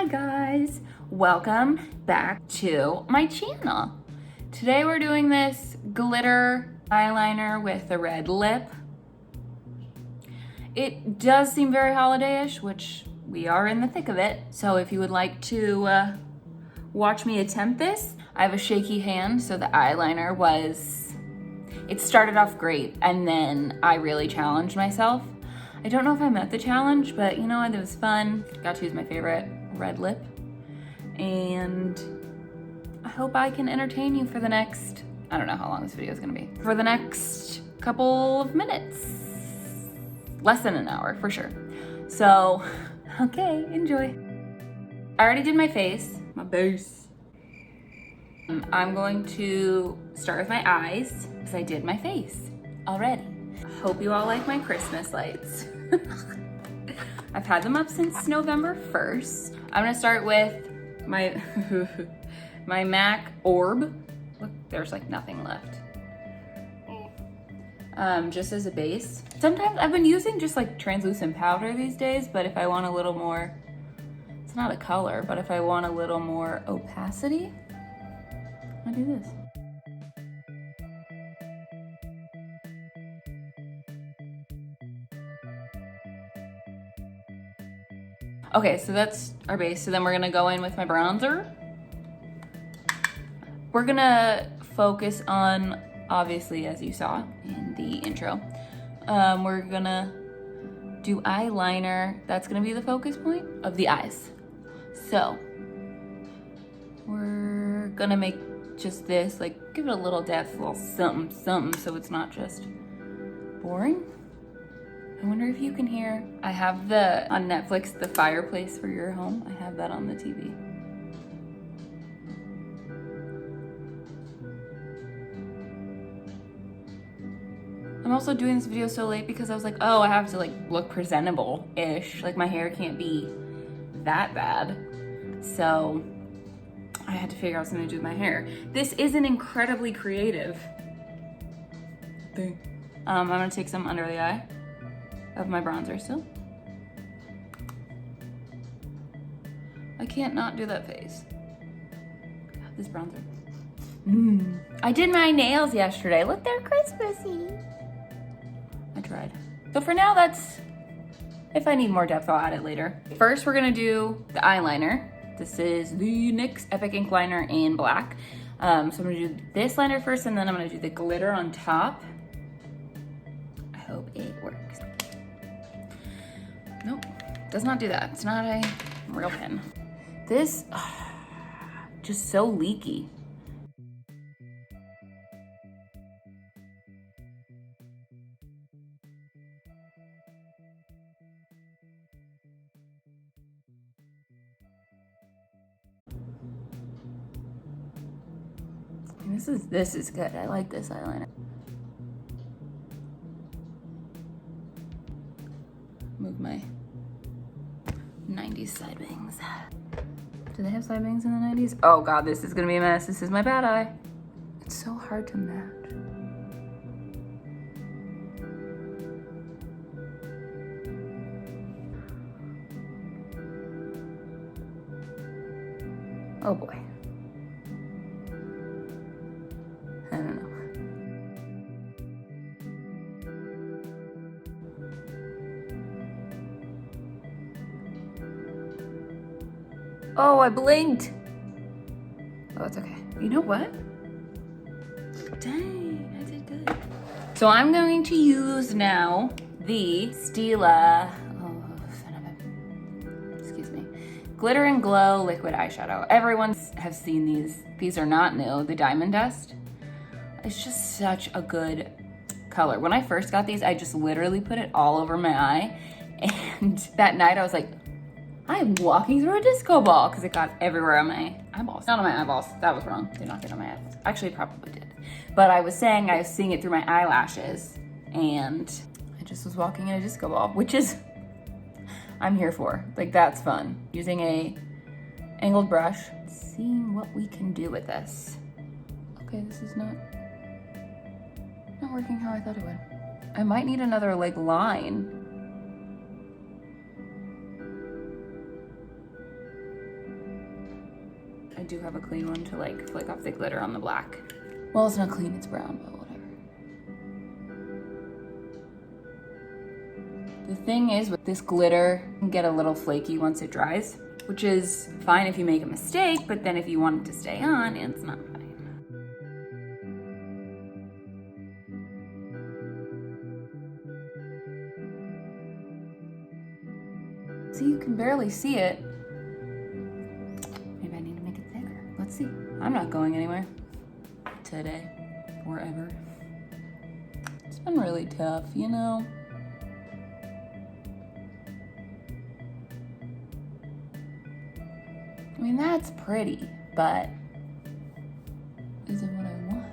Hi guys, welcome back to my channel. Today we're doing this glitter eyeliner with a red lip. It does seem very holiday-ish, which we are in the thick of it. So if you would like to watch me attempt this, I have a shaky hand, so the eyeliner it started off great and then I really challenged myself. I don't know if I met the challenge, but you know what, it was fun. Got to use my favorite red lip. And I hope I can entertain you for the next, I don't know how long this video is gonna be, for the next couple of minutes. Less than an hour, for sure. So, okay, enjoy. I already did my face, my base. I'm going to start with my eyes, because I did my face already. Hope you all like my Christmas lights. I've had them up since November 1st. I'm gonna start with my my MAC orb. Look, there's like nothing left. Just as a base. Sometimes I've been using just like translucent powder these days, but if I want a little more, it's not a color, but if I want a little more opacity, I do this. Okay, so that's our base. So then we're gonna go in with my bronzer. We're gonna focus on, obviously, as you saw in the intro, we're gonna do eyeliner. That's gonna be the focus point of the eyes. So we're gonna make just this, like give it a little depth, a little something, something, so it's not just boring. I wonder if you can hear, I have on Netflix, The Fireplace for Your Home. I have that on the TV. I'm also doing this video so late because I was like, oh, I have to like look presentable-ish. Like my hair can't be that bad. So I had to figure out something to do with my hair. This is an incredibly creative thing. I'm gonna take some under the eye of my bronzer still. I can't not do that face. God, this bronzer. I did my nails yesterday. Look, they're Christmassy. I tried. So for now, if I need more depth, I'll add it later. First, we're gonna do the eyeliner. This is the NYX Epic Ink Liner in black. So I'm gonna do this liner first, and then I'm gonna do the glitter on top. I hope it works. Nope, does not do that. It's not a real pen. This, just so leaky. This is good. I like this eyeliner. Move my 90s side bangs. Do they have side bangs in the 90s? Oh God, this is gonna be a mess. This is my bad eye. It's so hard to match. Oh boy. I don't know. Oh, I blinked. Oh, it's okay. You know what? Dang, I did good. So I'm going to use now the Stila, excuse me, Glitter and Glow Liquid Eyeshadow. Everyone has seen these. These are not new, the Diamond Dust. It's just such a good color. When I first got these, I just literally put it all over my eye. And that night I was like, I'm walking through a disco ball, because it got everywhere on my eyeballs. Not on my eyeballs, that was wrong. Did not get on my eyeballs. Actually, it probably did. But I was saying I was seeing it through my eyelashes, and I just was walking in a disco ball, which is, I'm here for. Like, that's fun. Using a angled brush, seeing what we can do with this. Okay, this is not working how I thought it would. I might need another like line. I do have a clean one to like flick off the glitter on the black. Well, it's not clean, it's brown, but whatever. The thing is with this glitter, it can get a little flaky once it dries, which is fine if you make a mistake, but then if you want it to stay on, it's not fine. See, you can barely see it. Maybe I need to make it thicker. Let's see. I'm not going anywhere today or ever. It's been really tough, you know? I mean, that's pretty, but is it what I want?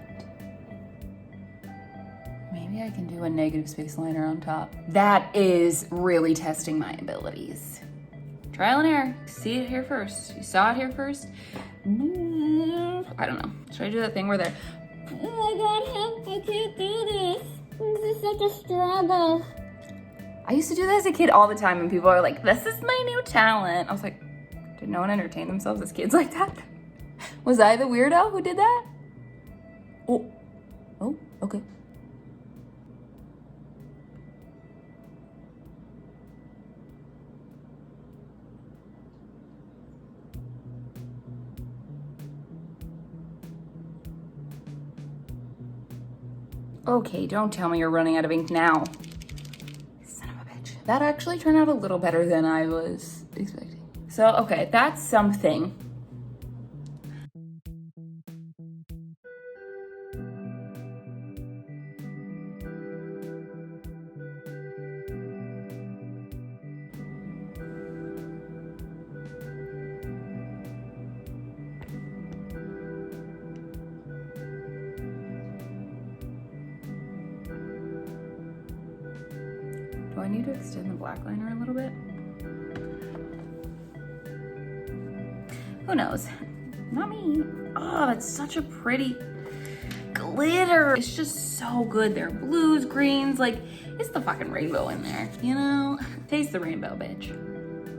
Maybe I can do a negative space liner on top. That is really testing my abilities. Trial and error. See it here first. You saw it here first. I don't know. Should I do that thing where they're, oh my god, I can't do this. This is such a struggle. I used to do that as a kid all the time, and people are like, this is my new talent. I was like, did no one entertain themselves as kids like that? Was I the weirdo who did that? Oh, okay. Okay, don't tell me you're running out of ink now. Son of a bitch. That actually turned out a little better than I was expecting. So, okay, that's something. Do I need to extend the black liner a little bit? Who knows? Not me. Oh, it's such a pretty glitter. It's just so good. There are blues, greens, like it's the fucking rainbow in there, you know? Taste the rainbow, bitch.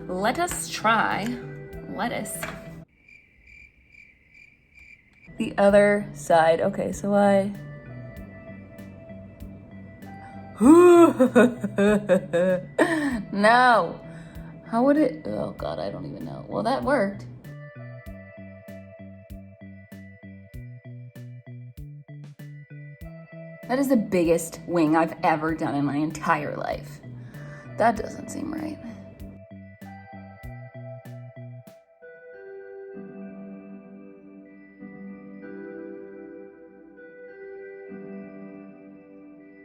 Let us try lettuce. The other side. Okay, so I... No. How would it... Oh God, I don't even know. Well, that worked. That is the biggest wing I've ever done in my entire life. That doesn't seem right.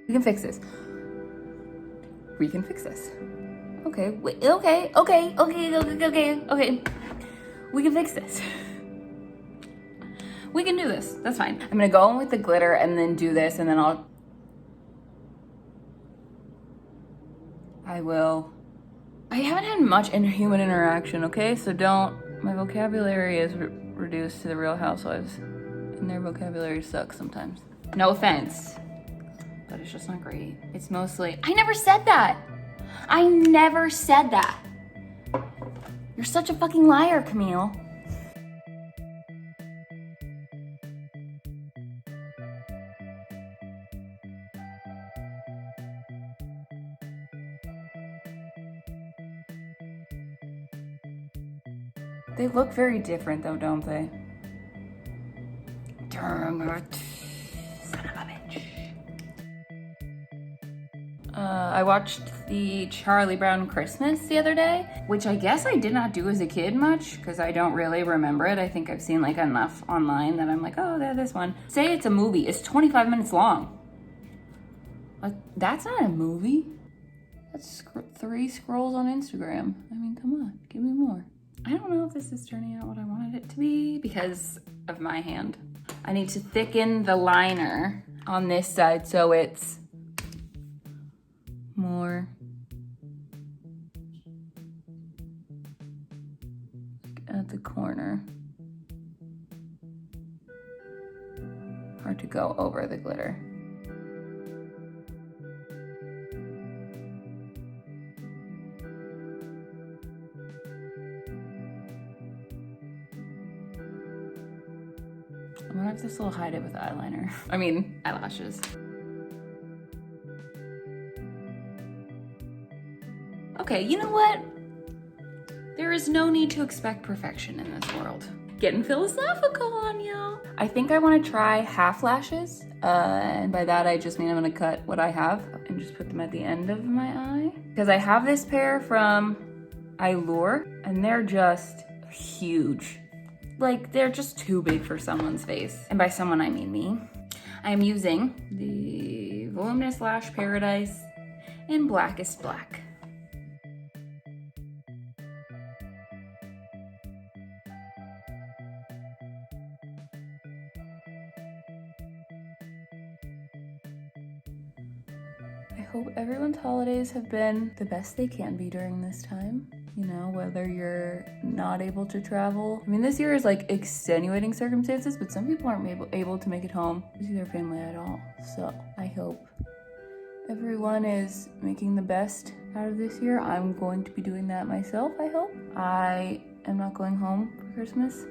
We can fix this. We can fix this. Okay, wait, okay. We can fix this. We can do this, that's fine. I'm gonna go in with the glitter and then do this, and then I haven't had much human interaction, okay? So my vocabulary is reduced to the Real Housewives, and their vocabulary sucks sometimes. No offense, but it's just not great. It's mostly, I never said that. I never said that. You're such a fucking liar, Camille. They look very different though, don't they? Dang it. Son of a bitch. I watched the Charlie Brown Christmas the other day, which I guess I did not do as a kid much, because I don't really remember it. I think I've seen like enough online that I'm like, oh, there's this one. Say it's a movie, it's 25 minutes long. That's not a movie. That's 3 scrolls on Instagram. I mean, come on, give me more. I don't know if this is turning out what I wanted it to be because of my hand. I need to thicken the liner on this side so it's more at the corner. Hard to go over the glitter. I'm gonna have to still hide it with eyeliner. I mean, eyelashes. Okay, you know what? There is no need to expect perfection in this world. Getting philosophical on y'all. I think I wanna try half lashes. And by that, I just mean I'm gonna cut what I have and just put them at the end of my eye. Because I have this pair from eyelure and they're just huge. Like, they're just too big for someone's face. And by someone, I mean me. I'm using the Voluminous Lash Paradise in Blackest Black. I hope everyone's holidays have been the best they can be during this time. You know, whether you're not able to travel. I mean, this year is like extenuating circumstances, but some people aren't able to make it home to see their family at all. So I hope everyone is making the best out of this year. I'm going to be doing that myself, I hope. I am not going home for Christmas.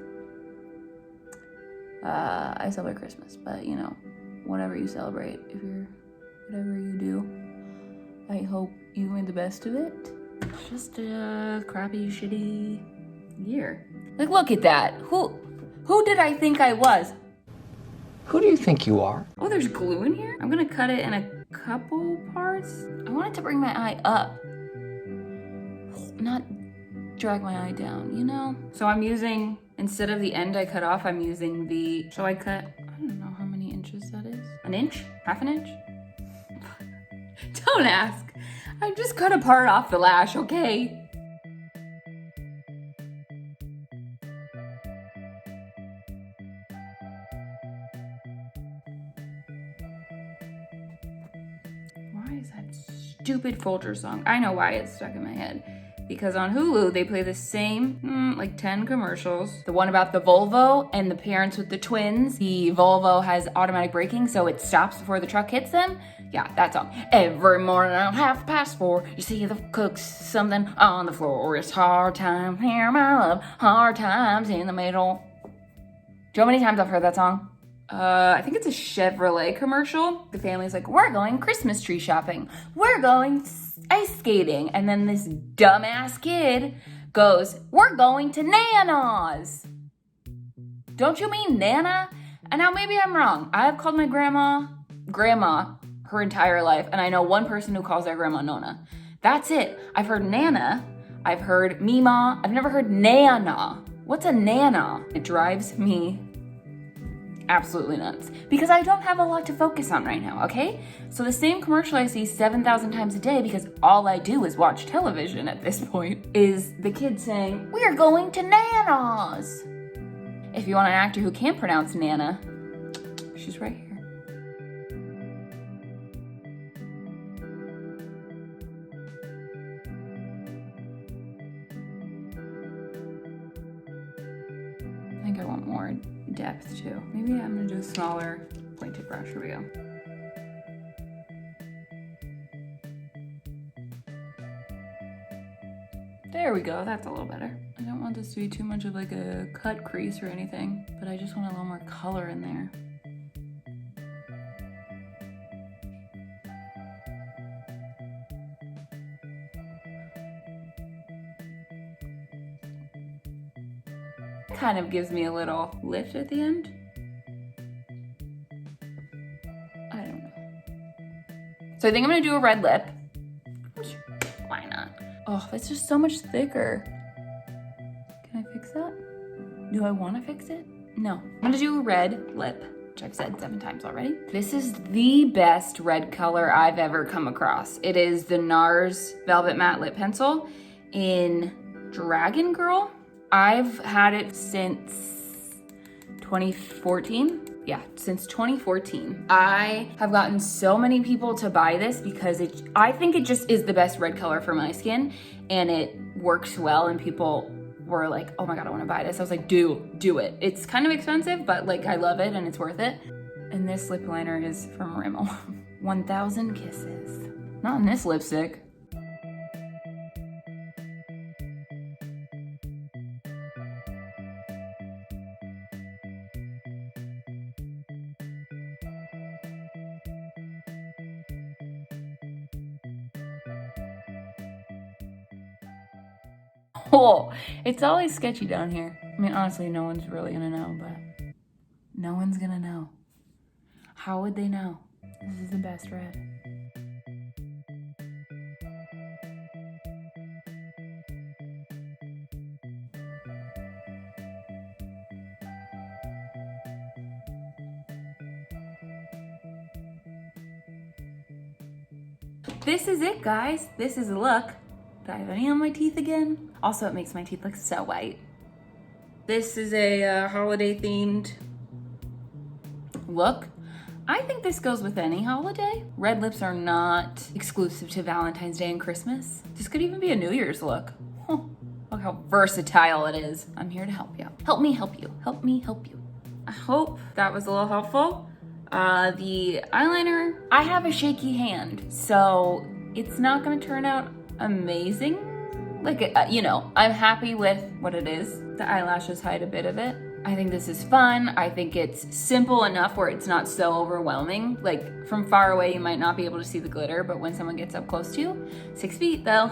I celebrate Christmas, but you know, whatever you celebrate, whatever you do, I hope you made the best of it. It's just a crappy, shitty year. Like, look at that. Who did I think I was? Who do you think you are? Oh, there's glue in here? I'm gonna cut it in a couple parts. I wanted to bring my eye up, not drag my eye down, you know? So I'm using, instead of the end I cut off, I'm using the, so I cut, I don't know how many inches that is. An inch? Half an inch? Don't ask. I just cut a part off the lash, okay? Why is that stupid Folger song? I know why it's stuck in my head. Because on Hulu, they play the same, like 10 commercials. The one about the Volvo and the parents with the twins. The Volvo has automatic braking, so it stops before the truck hits them. Yeah, that song. Every morning at 4:30, you see the cooks something on the floor. It's hard times here, my love. Hard times in the middle. Do you know how many times I've heard that song? I think it's a Chevrolet commercial. The family's like, we're going Christmas tree shopping. We're going ice skating. And then this dumbass kid goes, we're going to Nana's. Don't you mean Nana? And now maybe I'm wrong. I have called my grandma her entire life. And I know one person who calls their grandma Nona. That's it. I've heard Nana. I've heard Mima. I've never heard Nana. What's a Nana? It drives me absolutely nuts because I don't have a lot to focus on right now, okay? So the same commercial I see 7,000 times a day because all I do is watch television at this point is the kid saying, we're going to Nana's. If you want an actor who can't pronounce Nana, she's right here. I think I want more depth too. Maybe I'm gonna do a smaller pointed brush. Here we go. There we go, that's a little better. I don't want this to be too much of like a cut crease or anything, but I just want a little more color in there. Kind of gives me a little lift at the end. I don't know. So I think I'm gonna do a red lip. Why not? Oh, it's just so much thicker. Can I fix that? Do I wanna fix it? No. I'm gonna do a red lip, which I've said 7 times already. This is the best red color I've ever come across. It is the NARS Velvet Matte Lip Pencil in Dragon Girl. I've had it since 2014. Yeah, since 2014. I have gotten so many people to buy this because I think it just is the best red color for my skin and it works well and people were like, oh my God, I wanna buy this. I was like, do it. It's kind of expensive, but like I love it and it's worth it. And this lip liner is from Rimmel. 1000 Kisses. Not in this lipstick. Oh, it's always sketchy down here. I mean, honestly, no one's really gonna know, but no one's gonna know. How would they know? This is the best red. This is it, guys. This is a look. Do I have any on my teeth again? Also, it makes my teeth look so white. This is a holiday themed look. I think this goes with any holiday. Red lips are not exclusive to Valentine's Day and Christmas. This could even be a New Year's look. Huh. Look how versatile it is. I'm here to help you. Help me help you. Help me help you. I hope that was a little helpful. The eyeliner, I have a shaky hand, so it's not gonna turn out amazing. Like, you know, I'm happy with what it is. The eyelashes hide a bit of it. I think this is fun. I think it's simple enough where it's not so overwhelming. Like, from far away, you might not be able to see the glitter, but when someone gets up close to you, 6 feet though,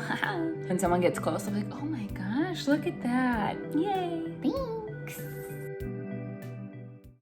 when someone gets close, I'm like, oh my gosh, look at that. Yay.